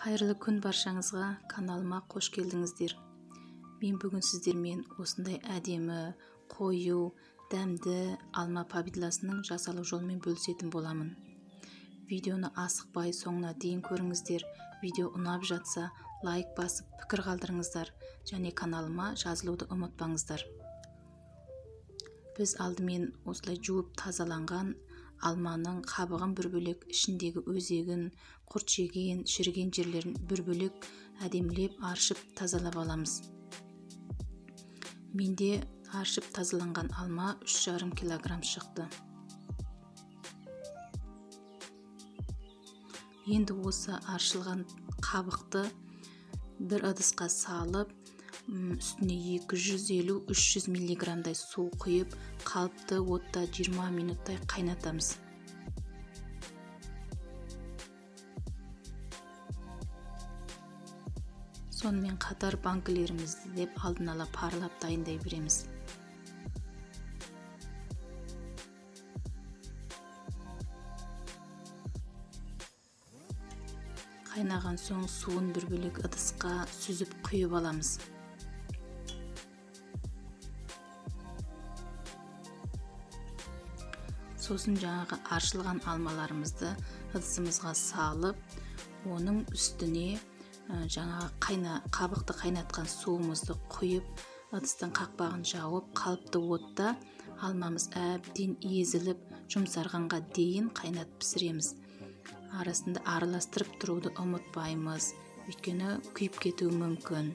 Қайырлы күн баршаңызға, каналыма қош келдіңіздер. Мен бүгін сіздермен осындай әдемі, қою, дәмді алма повидласының жасалу жолымен бөлісетін боламын. Видеоны асықпай соңына дейін көріңіздер. Видео ұнап жатса, лайк басып, пікір қалдырыңыздар және каналыма жазылуды ұмытпаңыздар. Біз алдымен осылай жуып тазаланған алманың қабығын бір бөлек, ішіндегі өзегін, құрт жеген, шіріген жерлерін бір бөлек әдемілеп аршып тазалап аламыз. Менде аршып тазаланған алма 3,5 килограмм шықты. Енді осы аршылған қабықты бір ыдысқа салып, үстіне 250-300 миллиграммдай су құйып, қалыпты отта 20 минуттай қайнатамыз. Сонымен қатар банкілерімізді деп алдын ала парлап дайындай береміз. Қайнаған соң суын бір бөлек ыдысқа сүзіп құйып аламыз. Сосын жаңағы аршылған алмаларымызды ыдысымызға салып, оның үстіне қабықты қайнатқан суымызды құйып, ыдыстың қақпағын жауып, қалыпты отта алмамыз әбден езіліп, жұмсарғанға дейін қайнатып пісіреміз. Арасында араластырып тұруды ұмытпаймыз, өйткені күйіп кетуі мүмкін.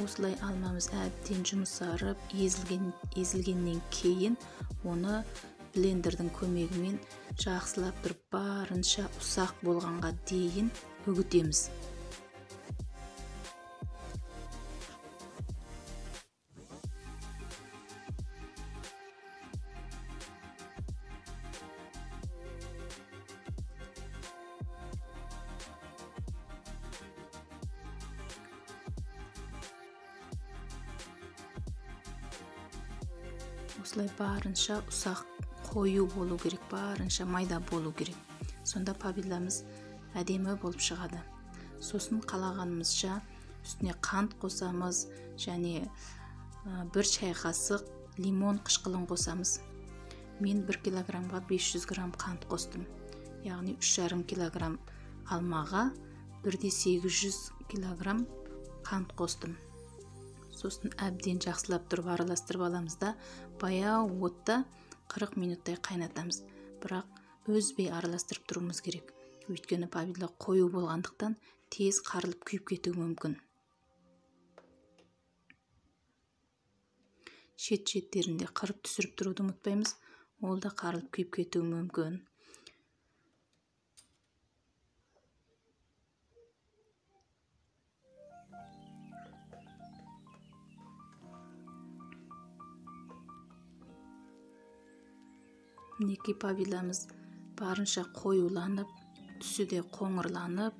Осылай алмамыз әбден жұмсарып, езілгеннен кейін оны блендердің көмегімен жақсылап тұрып барынша ұсақ болғанға дейін үгітеміз. Осылай барынша ұсақ қою болу керек, барынша майда болу керек. Сонда повидламыз әдемі болып шығады. Сосын қалағанымызша үстіне қант қосамыз және 1 шай қасық лимон қышқылын қосамыз. Мен 1 килограммға 500 грамм қант қостым. Яғни 3,5 килограмм алмаға 1,800 килограмм қант қостым. Сосын әбден жақсылап тұрып араластырып аламыз да, баяу отта 40 минуттай қайнатамыз. Бірақ үзбей араластырып тұруымыз керек. Өйткені повидла қою болғандықтан тез қарылып күйіп кетуі мүмкін. Шет-шеттерінде қырып түсіріп тұруды ұмытпаймыз. Ол да қарылып күйіп кетуі мүмкін. Мінекей повидламыз барынша қоюланып, түсі де қоңырланып,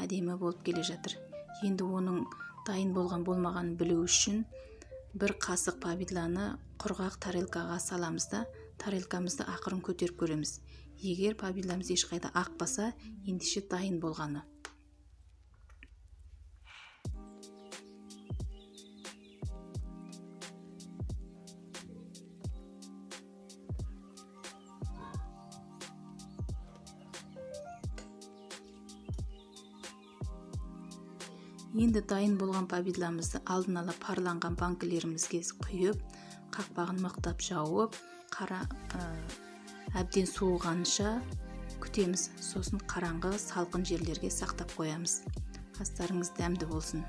әдемі болып келе жатыр. Енді оның дайын болған болмағанын білу үшін 1 қасық повидланы құрғақ тарелкаға саламыз да, тарелкамызды ақырын көтеріп көреміз. Егер повидламыз ешқайда ақпаса, ендеше дайын болғаны. Енді дайын болған повидламызды алдын ала парланған банкілерімізге құйып, қақпағын мықтап жауып, әбден суығанша күтеміз. Сосын қараңғы, салқын жерлерге сақтап қоямыз. Астарыңыз дәмді болсын.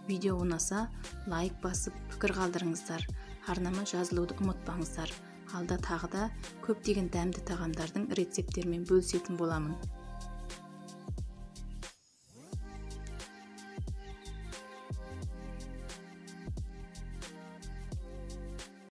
Видео ұнаса, лайк басып, пікір қалдырыңыздар. Арнама жазылуды ұмытпаңыздар. Алда тағы да көптеген дәмді тағамдардың рецептермен бөлісетін боламын.